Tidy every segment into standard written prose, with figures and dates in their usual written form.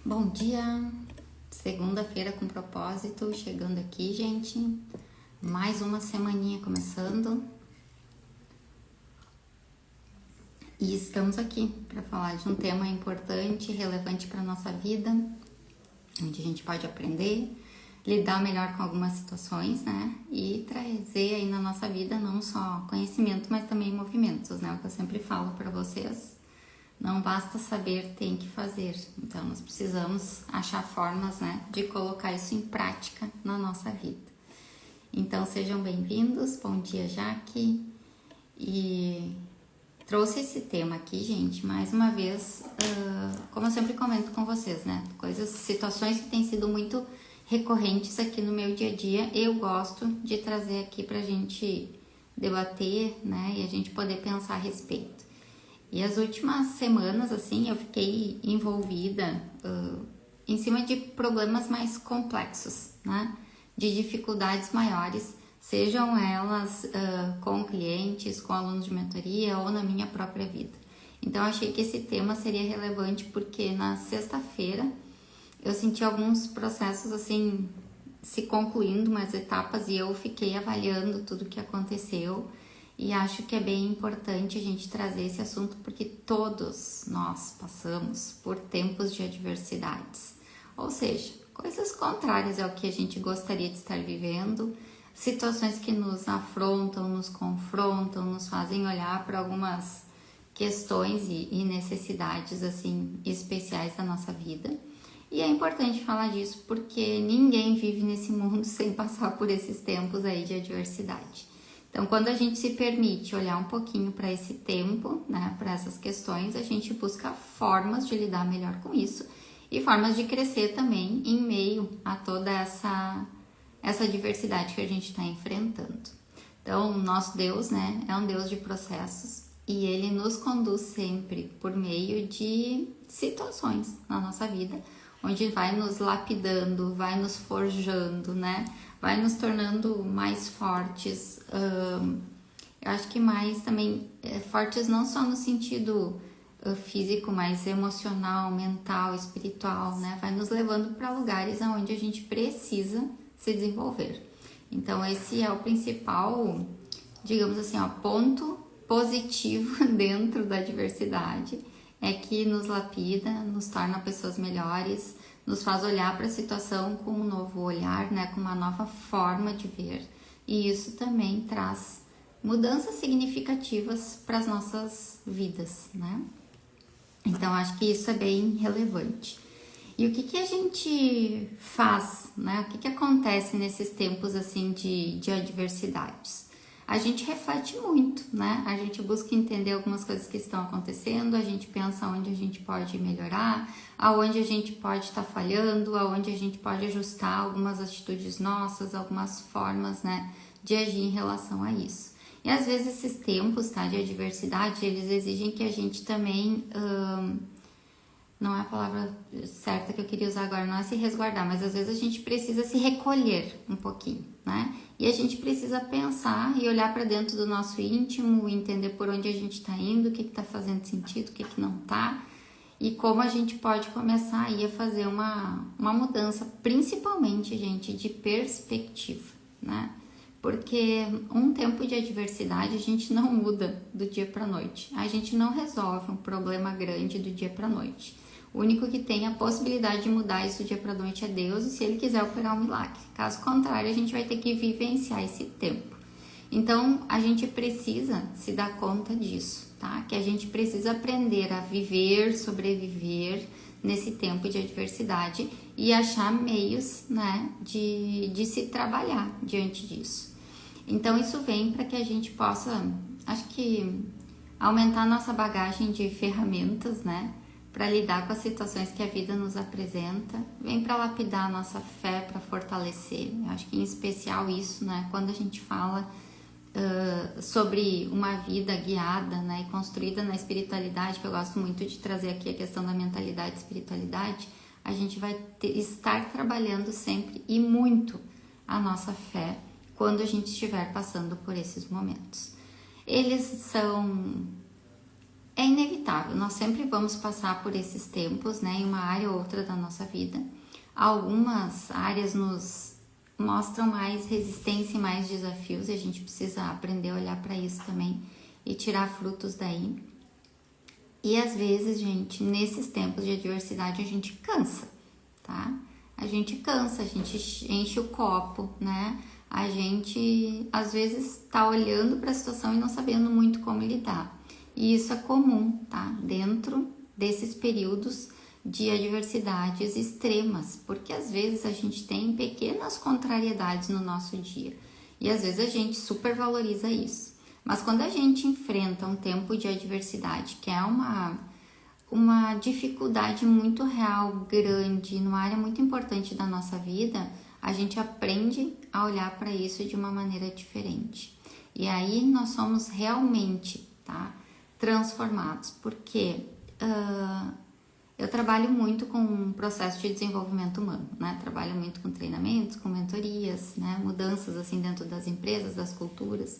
Bom dia, segunda-feira com propósito, chegando aqui, gente. Mais uma semaninha começando. E estamos aqui para falar de um tema importante, relevante para a nossa vida, onde a gente pode aprender, lidar melhor com algumas situações, né? E trazer aí na nossa vida não só conhecimento, mas também movimentos, né? O que eu sempre falo para vocês. Não basta saber, tem que fazer. Então, nós precisamos achar formas, né, de colocar isso em prática na nossa vida. Então, sejam bem-vindos. Bom dia, Jaque. E trouxe esse tema aqui, gente, mais uma vez, como eu sempre comento com vocês, né, situações que têm sido muito recorrentes aqui no meu dia a dia. Eu gosto de trazer aqui pra gente debater, né, e a gente poder pensar a respeito. E as últimas semanas, assim, eu fiquei envolvida em cima de problemas mais complexos, né? De dificuldades maiores, sejam elas com clientes, com alunos de mentoria ou na minha própria vida. Então, eu achei que esse tema seria relevante porque na sexta-feira eu senti alguns processos, assim, se concluindo, umas etapas, e eu fiquei avaliando tudo o que aconteceu. E acho que é bem importante a gente trazer esse assunto porque todos nós passamos por tempos de adversidades. Ou seja, coisas contrárias ao que a gente gostaria de estar vivendo, situações que nos afrontam, nos confrontam, nos fazem olhar para algumas questões e necessidades assim especiais da nossa vida. E é importante falar disso porque ninguém vive nesse mundo sem passar por esses tempos aí de adversidade. Então, quando a gente se permite olhar um pouquinho para esse tempo, né, para essas questões, a gente busca formas de lidar melhor com isso e formas de crescer também em meio a toda essa diversidade que a gente está enfrentando. Então, o nosso Deus, né, é um Deus de processos e Ele nos conduz sempre por meio de situações na nossa vida, onde vai nos lapidando, vai nos forjando, né? Vai nos tornando mais fortes. Eu acho que mais também fortes não só no sentido físico, mas emocional, mental, espiritual, né? Vai nos levando para lugares onde a gente precisa se desenvolver. Então, esse é o principal, digamos assim, ó, ponto positivo dentro da diversidade. É que nos lapida, nos torna pessoas melhores, nos faz olhar para a situação com um novo olhar, né, com uma nova forma de ver. E isso também traz mudanças significativas para as nossas vidas, né? Então, acho que isso é bem relevante. E o que a gente faz, né? O que acontece nesses tempos, assim, de adversidades? A gente reflete muito, né? A gente busca entender algumas coisas que estão acontecendo, a gente pensa onde a gente pode melhorar, aonde a gente pode estar falhando, aonde a gente pode ajustar algumas atitudes nossas, algumas formas, né, de agir em relação a isso. E às vezes esses tempos, tá, de adversidade, eles exigem que a gente também... não é a palavra certa que eu queria usar agora, não é se resguardar, mas às vezes a gente precisa se recolher um pouquinho, né? E a gente precisa pensar e olhar para dentro do nosso íntimo, entender por onde a gente está indo, o que está fazendo sentido, o que não está, e como a gente pode começar aí a fazer uma mudança, principalmente, gente, de perspectiva, né? Porque um tempo de adversidade a gente não muda do dia para a noite, a gente não resolve um problema grande do dia para a noite. O único que tem a possibilidade de mudar isso do dia para noite é Deus, e se Ele quiser operar um milagre. Caso contrário, a gente vai ter que vivenciar esse tempo. Então, a gente precisa se dar conta disso, tá? Que a gente precisa aprender a viver, sobreviver nesse tempo de adversidade e achar meios, né, de se trabalhar diante disso. Então, isso vem para que a gente possa, acho que, aumentar nossa bagagem de ferramentas, né, para lidar com as situações que a vida nos apresenta, vem para lapidar a nossa fé, para fortalecer. Eu acho que em especial isso, né, quando a gente fala sobre uma vida guiada, né, e construída na espiritualidade, que eu gosto muito de trazer aqui a questão da mentalidade e espiritualidade, a gente vai estar trabalhando sempre e muito a nossa fé quando a gente estiver passando por esses momentos. Eles são É inevitável, nós sempre vamos passar por esses tempos, né, em uma área ou outra da nossa vida. Algumas áreas nos mostram mais resistência e mais desafios, e a gente precisa aprender a olhar para isso também e tirar frutos daí. E às vezes, gente, nesses tempos de adversidade, a gente cansa, tá? A gente cansa, a gente enche o copo, né? A gente, às vezes, tá olhando para a situação e não sabendo muito como lidar. E isso é comum, tá? Dentro desses períodos de adversidades extremas, porque às vezes a gente tem pequenas contrariedades no nosso dia. E às vezes a gente supervaloriza isso. Mas quando a gente enfrenta um tempo de adversidade, que é uma dificuldade muito real, grande, numa área muito importante da nossa vida, a gente aprende a olhar para isso de uma maneira diferente. E aí nós somos realmente, tá, transformados, porque eu trabalho muito com um processo de desenvolvimento humano, né? Trabalho muito com treinamentos, com mentorias, né? Mudanças assim dentro das empresas, das culturas.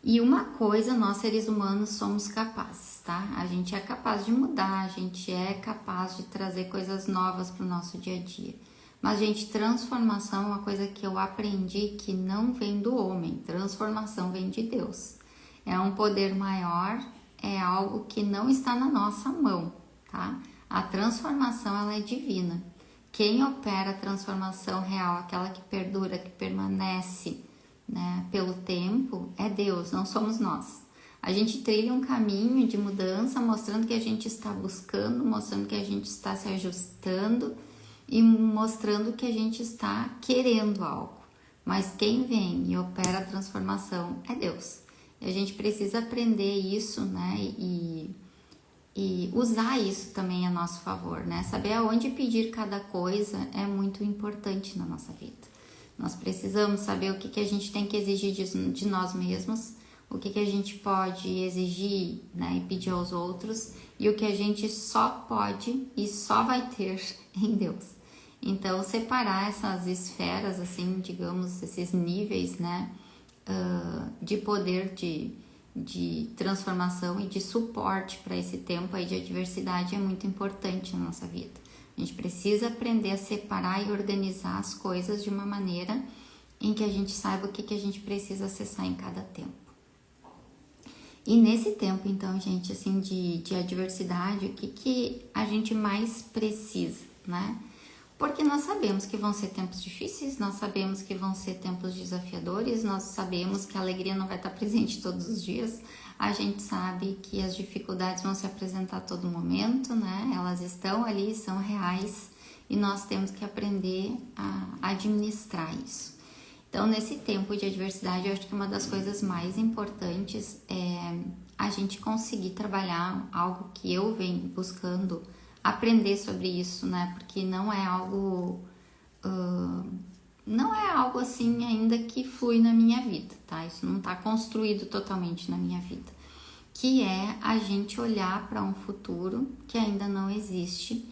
E uma coisa, nós seres humanos somos capazes, tá? A gente é capaz de mudar, a gente é capaz de trazer coisas novas para o nosso dia a dia. Mas, gente, transformação é uma coisa que eu aprendi que não vem do homem, transformação vem de Deus. É um poder maior, é algo que não está na nossa mão, tá? A transformação, ela é divina. Quem opera a transformação real, aquela que perdura, que permanece, né, pelo tempo, é Deus, não somos nós. A gente trilha um caminho de mudança, mostrando que a gente está buscando, mostrando que a gente está se ajustando e mostrando que a gente está querendo algo. Mas quem vem e opera a transformação é Deus. E a gente precisa aprender isso, né, e usar isso também a nosso favor, né? Saber aonde pedir cada coisa é muito importante na nossa vida. Nós precisamos saber o que a gente tem que exigir de nós mesmos, o que a gente pode exigir, né, e pedir aos outros, e o que a gente só pode e só vai ter em Deus. Então, separar essas esferas, assim, digamos, esses níveis, né, de poder de transformação e de suporte para esse tempo aí de adversidade é muito importante na nossa vida. A gente precisa aprender a separar e organizar as coisas de uma maneira em que a gente saiba o que a gente precisa acessar em cada tempo. E nesse tempo, então, gente, assim, de adversidade, o que a gente mais precisa, né? Porque nós sabemos que vão ser tempos difíceis, nós sabemos que vão ser tempos desafiadores, nós sabemos que a alegria não vai estar presente todos os dias, a gente sabe que as dificuldades vão se apresentar a todo momento, né? Elas estão ali, são reais e nós temos que aprender a administrar isso. Então, nesse tempo de adversidade, eu acho que uma das coisas mais importantes é a gente conseguir trabalhar algo que eu venho buscando aprender sobre isso, né? Porque não é algo assim ainda que flui na minha vida, tá? Isso não tá construído totalmente na minha vida. Que é a gente olhar para um futuro que ainda não existe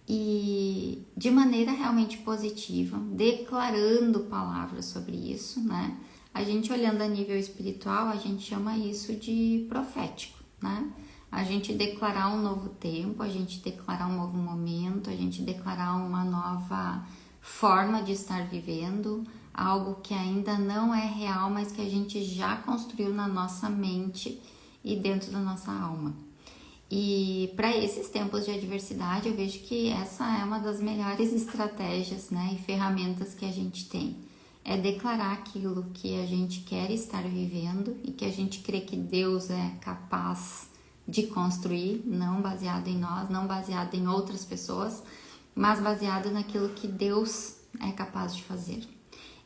e de maneira realmente positiva, declarando palavras sobre isso, né? A gente olhando a nível espiritual, a gente chama isso de profético, né? A gente declarar um novo tempo, a gente declarar um novo momento, a gente declarar uma nova forma de estar vivendo, algo que ainda não é real, mas que a gente já construiu na nossa mente e dentro da nossa alma. E para esses tempos de adversidade, eu vejo que essa é uma das melhores estratégias, né, e ferramentas que a gente tem. É declarar aquilo que a gente quer estar vivendo e que a gente crê que Deus é capaz de construir, não baseado em nós, não baseado em outras pessoas, mas baseado naquilo que Deus é capaz de fazer.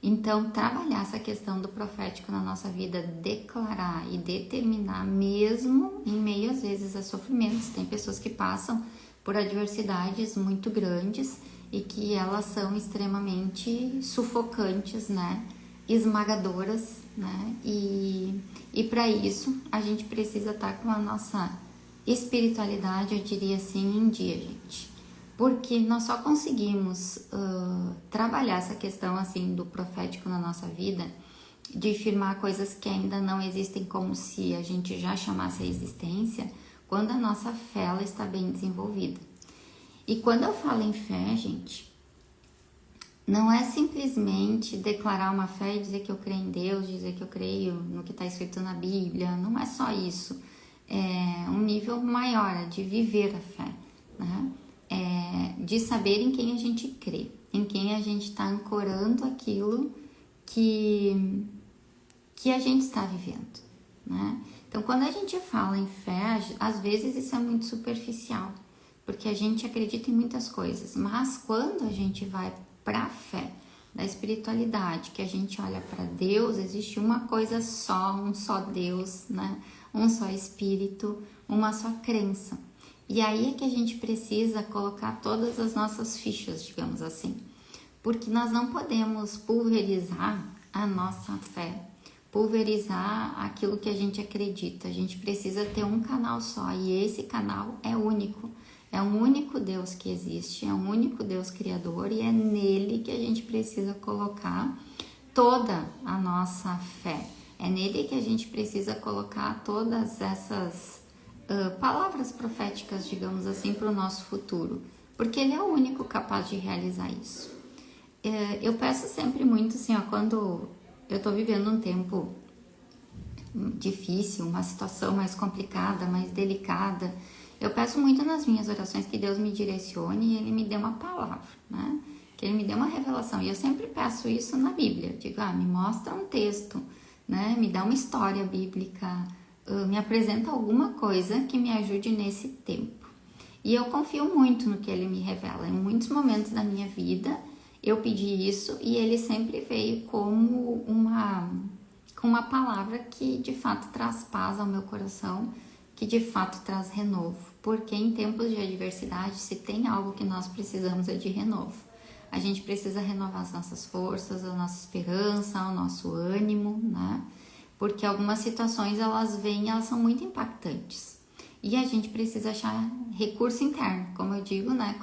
Então, trabalhar essa questão do profético na nossa vida, declarar e determinar, mesmo em meio às vezes a sofrimentos. Tem pessoas que passam por adversidades muito grandes e que elas são extremamente sufocantes, né? Esmagadoras, né? E para isso a gente precisa estar com a nossa espiritualidade, eu diria assim, em dia, gente. Porque nós só conseguimos trabalhar essa questão assim do profético na nossa vida, de firmar coisas que ainda não existem como se a gente já chamasse a existência, quando a nossa fé ela está bem desenvolvida. E quando eu falo em fé, gente, não é simplesmente declarar uma fé e dizer que eu creio em Deus, dizer que eu creio no que está escrito na Bíblia, não é só isso. É um nível maior, é de viver a fé, né? De saber em quem a gente crê, em quem a gente está ancorando aquilo que a gente está vivendo, né? Então, quando a gente fala em fé, às vezes isso é muito superficial, porque a gente acredita em muitas coisas, mas quando a gente vai para a fé da espiritualidade, que a gente olha para Deus, existe uma coisa só, um só Deus, né? Um só Espírito, uma só crença. E aí é que a gente precisa colocar todas as nossas fichas, digamos assim, porque nós não podemos pulverizar a nossa fé, pulverizar aquilo que a gente acredita. A gente precisa ter um canal só, e esse canal é único. É um único Deus que existe, é um único Deus criador, e é nele que a gente precisa colocar toda a nossa fé. É nele que a gente precisa colocar todas essas palavras proféticas, digamos assim, para o nosso futuro, porque ele é o único capaz de realizar isso. Eu peço sempre muito assim, ó, quando eu tô vivendo um tempo difícil, uma situação mais complicada, mais delicada, eu peço muito nas minhas orações que Deus me direcione e Ele me dê uma palavra, né? Que Ele me dê uma revelação. E eu sempre peço isso na Bíblia. Digo, me mostra um texto, né? Me dá uma história bíblica, me apresenta alguma coisa que me ajude nesse tempo. E eu confio muito no que Ele me revela. Em muitos momentos da minha vida, eu pedi isso e Ele sempre veio como uma palavra que de fato traz paz ao meu coração, que de fato traz renovo, porque em tempos de adversidade, se tem algo que nós precisamos é de renovo. A gente precisa renovar as nossas forças, a nossa esperança, o nosso ânimo, né? Porque algumas situações elas são muito impactantes. E a gente precisa achar recurso interno, como eu digo, né?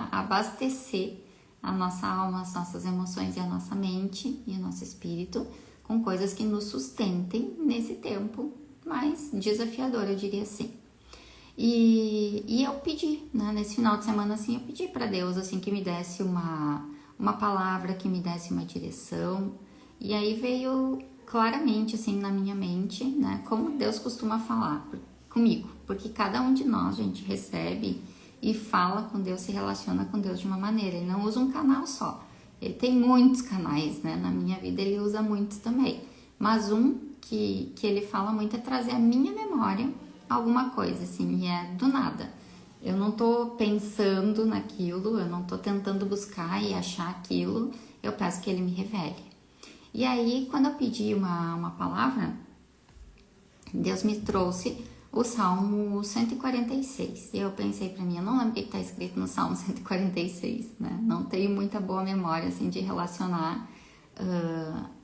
Abastecer a nossa alma, as nossas emoções e a nossa mente e o nosso espírito com coisas que nos sustentem nesse tempo mais desafiador, eu diria assim. E eu pedi, né, nesse final de semana, assim, eu pedi para Deus, assim, que me desse uma palavra, que me desse uma direção. E aí veio claramente, assim, na minha mente, né, como Deus costuma falar comigo. Porque cada um de nós, gente, recebe e fala com Deus, se relaciona com Deus de uma maneira. Ele não usa um canal só. Ele tem muitos canais, né, na minha vida ele usa muitos também. Mas que ele fala muito é trazer à minha memória alguma coisa, assim, e é do nada. Eu não tô pensando naquilo, eu não tô tentando buscar e achar aquilo, eu peço que ele me revele. E aí, quando eu pedi uma palavra, Deus me trouxe o Salmo 146. E eu pensei pra mim, eu não lembro o que tá escrito no Salmo 146, né? Não tenho muita boa memória, assim, de relacionar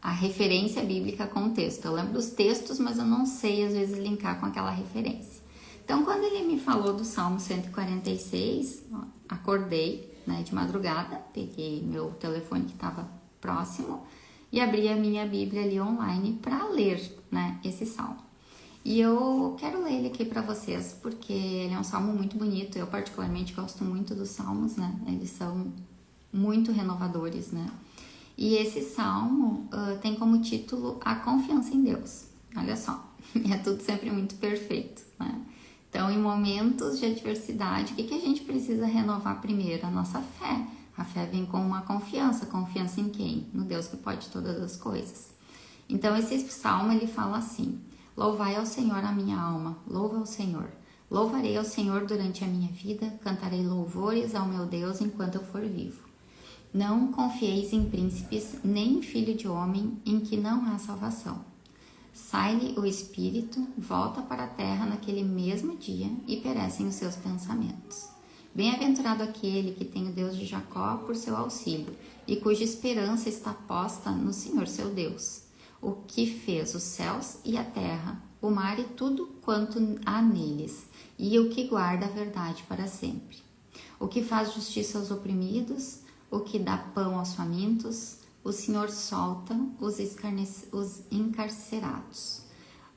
a referência bíblica com o texto. Eu lembro dos textos, mas eu não sei, às vezes, linkar com aquela referência. Então, quando ele me falou do Salmo 146, acordei, né, de madrugada, peguei meu telefone que estava próximo e abri a minha Bíblia ali online para ler, né, esse salmo. E eu quero ler ele aqui para vocês, porque ele é um salmo muito bonito. Eu particularmente gosto muito dos salmos, né? Eles são muito renovadores, né? E esse salmo tem como título A Confiança em Deus. Olha só, é tudo sempre muito perfeito, né? Então, em momentos de adversidade, o que a gente precisa renovar primeiro? A nossa fé. A fé vem com uma confiança. Confiança em quem? No Deus que pode todas as coisas. Então, esse salmo, ele fala assim: louvai ao Senhor a minha alma, louva ao Senhor. Louvarei ao Senhor durante a minha vida, cantarei louvores ao meu Deus enquanto eu for vivo. Não confieis em príncipes, nem em filho de homem, em que não há salvação. Sai-lhe o espírito, volta para a terra naquele mesmo dia e perecem os seus pensamentos. Bem-aventurado aquele que tem o Deus de Jacó por seu auxílio e cuja esperança está posta no Senhor seu Deus, o que fez os céus e a terra, o mar e tudo quanto há neles, e o que guarda a verdade para sempre. O que faz justiça aos oprimidos, o que dá pão aos famintos, o Senhor solta os encarcerados.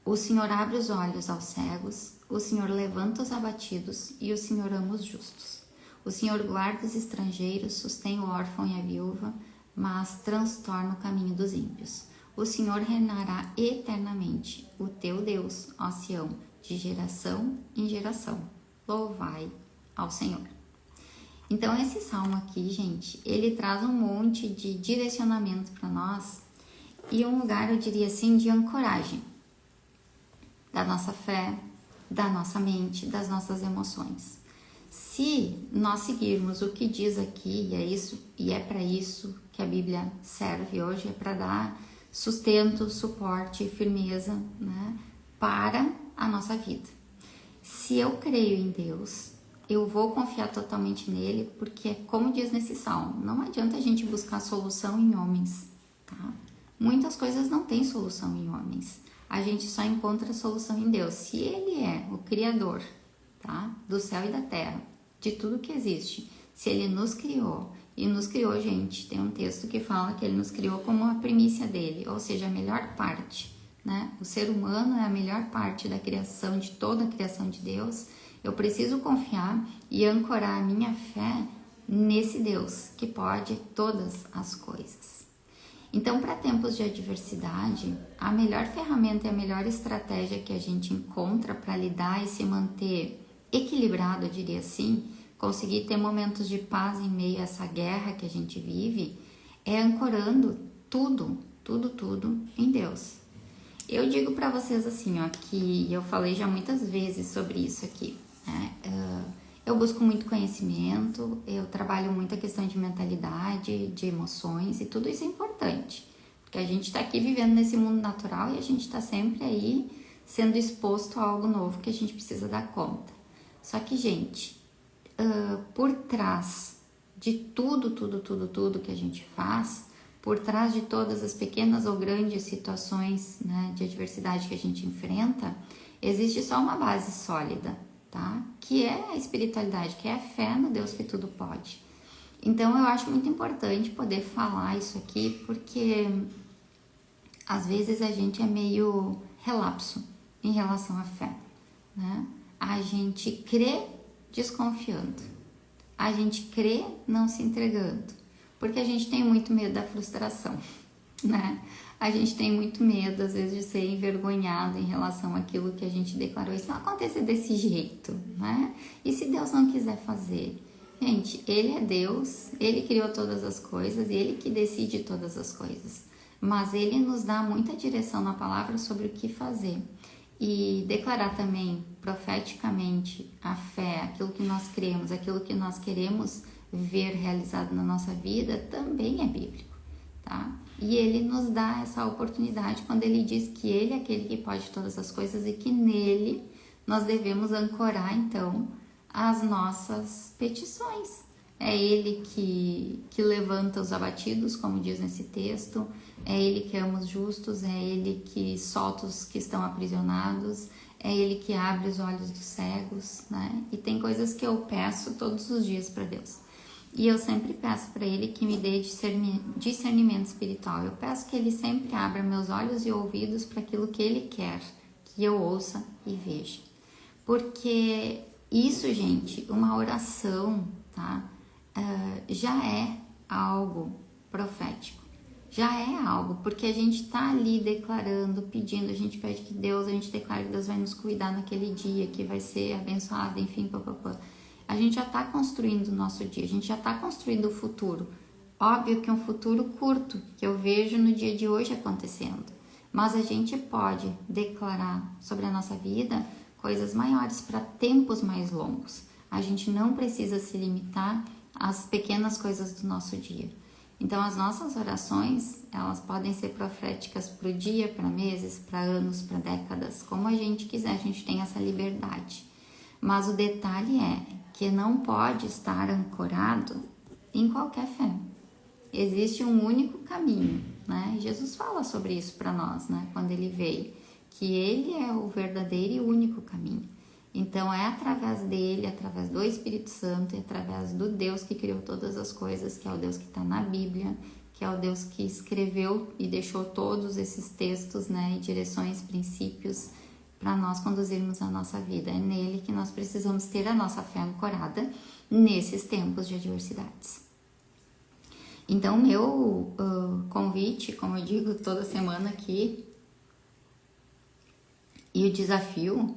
O Senhor abre os olhos aos cegos, o Senhor levanta os abatidos e o Senhor ama os justos. O Senhor guarda os estrangeiros, sustém o órfão e a viúva, mas transtorna o caminho dos ímpios. O Senhor reinará eternamente, o teu Deus, ó Sião, de geração em geração. Louvai ao Senhor. Então esse salmo aqui, gente, ele traz um monte de direcionamento para nós e um lugar, eu diria assim, de ancoragem da nossa fé, da nossa mente, das nossas emoções. Se nós seguirmos o que diz aqui, e é isso, e é para isso que a Bíblia serve hoje, é para dar sustento, suporte e firmeza, né, para a nossa vida. Se eu creio em Deus, eu vou confiar totalmente nele, porque como diz nesse salmo, não adianta a gente buscar solução em homens, tá? Muitas coisas não têm solução em homens. A gente só encontra a solução em Deus. Se Ele é o Criador, tá, do céu e da terra, de tudo que existe, se Ele nos criou, e nos criou, gente, tem um texto que fala que Ele nos criou como a primícia dele, ou seja, a melhor parte, né? O ser humano é a melhor parte da criação, de toda a criação de Deus. Eu preciso confiar e ancorar a minha fé nesse Deus que pode todas as coisas. Então, para tempos de adversidade, a melhor ferramenta e a melhor estratégia que a gente encontra para lidar e se manter equilibrado, eu diria assim, conseguir ter momentos de paz em meio a essa guerra que a gente vive, é ancorando tudo em Deus. Eu digo para vocês assim, ó, que eu falei já muitas vezes sobre isso aqui, né? Eu busco muito conhecimento, eu trabalho muito a questão de mentalidade, de emoções, e tudo isso é importante, porque a gente está aqui vivendo nesse mundo natural e a gente está sempre aí sendo exposto a algo novo que a gente precisa dar conta. Só que, gente, por trás de tudo que a gente faz, por trás de todas as pequenas ou grandes situações, né, de adversidade que a gente enfrenta, existe só uma base sólida, tá? Que é a espiritualidade, que é a fé no Deus que tudo pode. Então eu acho muito importante poder falar isso aqui, porque às vezes a gente é meio relapso em relação à fé, né? A gente crê desconfiando, a gente crê não se entregando, porque a gente tem muito medo da frustração, né? A gente tem muito medo, às vezes, de ser envergonhado em relação àquilo que a gente declarou. Isso não acontecer desse jeito, né? E se Deus não quiser fazer? Gente, Ele é Deus, Ele criou todas as coisas e Ele que decide todas as coisas. Mas Ele nos dá muita direção na palavra sobre o que fazer. E declarar também, profeticamente, a fé, aquilo que nós cremos, aquilo que nós queremos ver realizado na nossa vida, também é bíblico, tá? E Ele nos dá essa oportunidade quando Ele diz que Ele é aquele que pode todas as coisas e que nele nós devemos ancorar, então, as nossas petições. É Ele que levanta os abatidos, como diz nesse texto, é Ele que ama os justos, é Ele que solta os que estão aprisionados, é Ele que abre os olhos dos cegos, né? E tem coisas que eu peço todos os dias para Deus. E eu sempre peço para Ele que me dê discernimento espiritual. Eu peço que Ele sempre abra meus olhos e ouvidos para aquilo que Ele quer que eu ouça e veja. Porque isso, gente, uma oração, tá? Já é algo profético. Já é algo, porque a gente tá ali declarando, pedindo, a gente pede que Deus, a gente declara que Deus vai nos cuidar naquele dia, que vai ser abençoado, enfim, papapá. A gente já está construindo o nosso dia, a gente já está construindo o futuro. Óbvio que é um futuro curto, que eu vejo no dia de hoje acontecendo. Mas a gente pode declarar sobre a nossa vida coisas maiores para tempos mais longos. A gente não precisa se limitar às pequenas coisas do nosso dia. Então as nossas orações, elas podem ser proféticas para o dia, para meses, para anos, para décadas, como a gente quiser, a gente tem essa liberdade. Mas o detalhe é que não pode estar ancorado em qualquer fé. Existe um único caminho, né? Jesus fala sobre isso para nós, né? Quando ele veio, que ele é o verdadeiro e único caminho. Então é através dele, através do Espírito Santo e através do Deus que criou todas as coisas, que é o Deus que está na Bíblia, que é o Deus que escreveu e deixou todos esses textos, né? E direções, princípios para nós conduzirmos a nossa vida. É nele que nós precisamos ter a nossa fé ancorada nesses tempos de adversidades. Então, meu convite, como eu digo toda semana aqui, e o desafio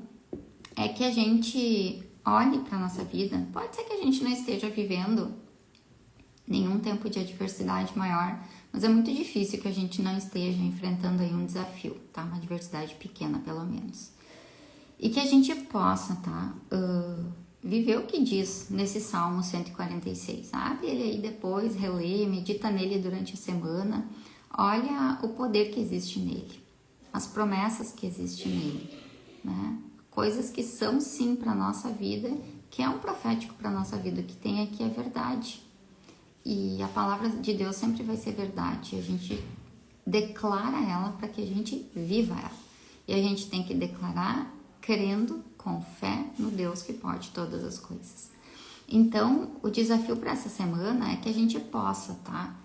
é que a gente olhe para a nossa vida. Pode ser que a gente não esteja vivendo nenhum tempo de adversidade maior, mas é muito difícil que a gente não esteja enfrentando aí um desafio, tá? Uma adversidade pequena, pelo menos. E que a gente possa, tá? Viver o que diz nesse Salmo 146. Abre ele aí depois, relê, medita nele durante a semana. Olha o poder que existe nele, as promessas que existem nele, né? Coisas que são sim para nossa vida, que é um profético para nossa vida, que tem aqui a verdade. E a palavra de Deus sempre vai ser verdade. A gente declara ela para que a gente viva ela. E a gente tem que declarar crendo com fé no Deus que pode todas as coisas. Então, o desafio para essa semana é que a gente possa, tá?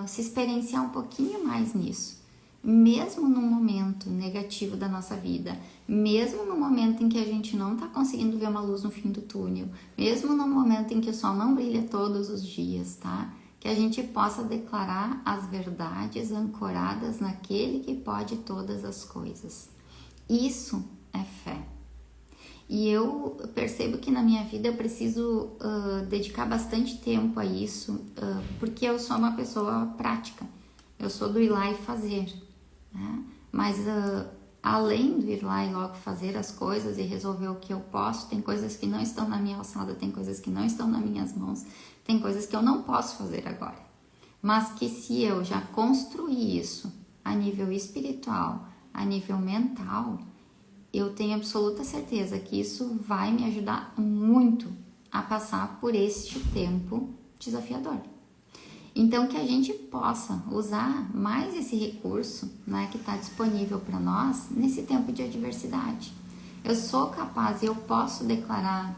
Se experienciar um pouquinho mais nisso. Mesmo no momento negativo da nossa vida, mesmo no momento em que a gente não está conseguindo ver uma luz no fim do túnel, mesmo no momento em que o sol não brilha todos os dias, tá? Que a gente possa declarar as verdades ancoradas naquele que pode todas as coisas. Isso é fé. E eu percebo que na minha vida eu preciso dedicar bastante tempo a isso, porque eu sou uma pessoa prática. Eu sou do ir lá e fazer, né? Mas além do ir lá e logo fazer as coisas e resolver o que eu posso, tem coisas que não estão na minha alçada, tem coisas que não estão nas minhas mãos, tem coisas que eu não posso fazer agora. Mas que se eu já construir isso a nível espiritual, a nível mental, eu tenho absoluta certeza que isso vai me ajudar muito a passar por este tempo desafiador. Então, que a gente possa usar mais esse recurso, né, que está disponível para nós nesse tempo de adversidade. Eu sou capaz e eu posso declarar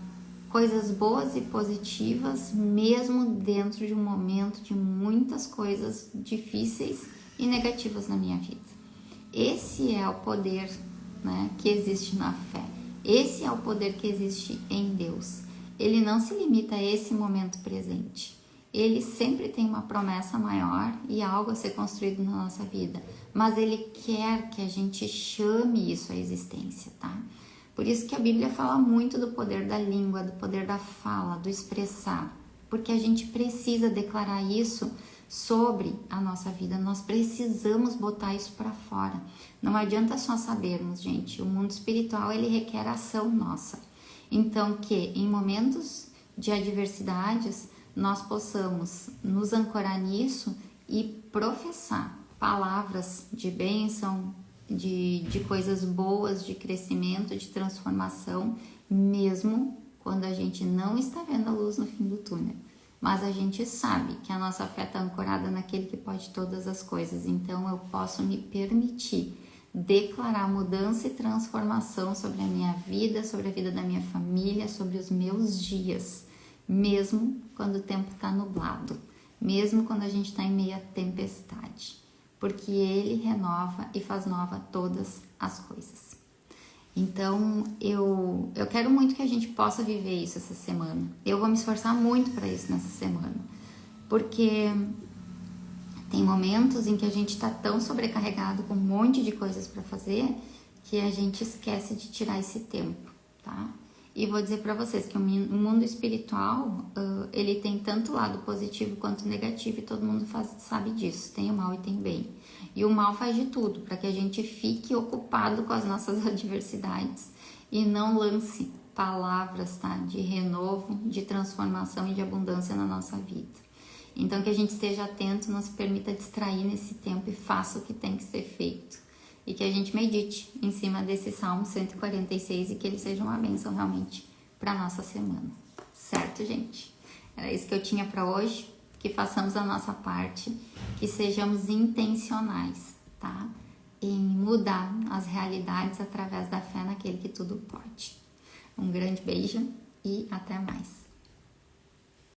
coisas boas e positivas mesmo dentro de um momento de muitas coisas difíceis e negativas na minha vida. Esse é o poder, né, que existe na fé. Esse é o poder que existe em Deus. Ele não se limita a esse momento presente. Ele sempre tem uma promessa maior e algo a ser construído na nossa vida. Mas Ele quer que a gente chame isso à existência, tá? Por isso que a Bíblia fala muito do poder da língua, do poder da fala, do expressar. Porque a gente precisa declarar isso sobre a nossa vida. Nós precisamos botar isso para fora. Não adianta só sabermos, gente. O mundo espiritual, ele requer ação nossa. Então, que em momentos de adversidades, nós possamos nos ancorar nisso e professar palavras de bênção, de coisas boas, de crescimento, de transformação, mesmo quando a gente não está vendo a luz no fim do túnel. Mas a gente sabe que a nossa fé está ancorada naquele que pode todas as coisas. Então eu posso me permitir declarar mudança e transformação sobre a minha vida, sobre a vida da minha família, sobre os meus dias. Mesmo quando o tempo está nublado, mesmo quando a gente está em meio à tempestade, porque Ele renova e faz nova todas as coisas. Então, eu quero muito que a gente possa viver isso essa semana. Eu vou me esforçar muito para isso nessa semana, porque tem momentos em que a gente está tão sobrecarregado com um monte de coisas para fazer que a gente esquece de tirar esse tempo, tá? E vou dizer para vocês que o mundo espiritual, ele tem tanto lado positivo quanto negativo e todo mundo sabe disso. Tem o mal e tem o bem. E o mal faz de tudo para que a gente fique ocupado com as nossas adversidades e não lance palavras, tá, de renovo, de transformação e de abundância na nossa vida. Então que a gente esteja atento, não se permita distrair nesse tempo e faça o que tem que ser feito. E que a gente medite em cima desse Salmo 146 e que ele seja uma bênção realmente para a nossa semana. Certo, gente? Era isso que eu tinha para hoje. Que façamos a nossa parte, que sejamos intencionais, tá? Em mudar as realidades através da fé naquele que tudo pode. Um grande beijo e até mais.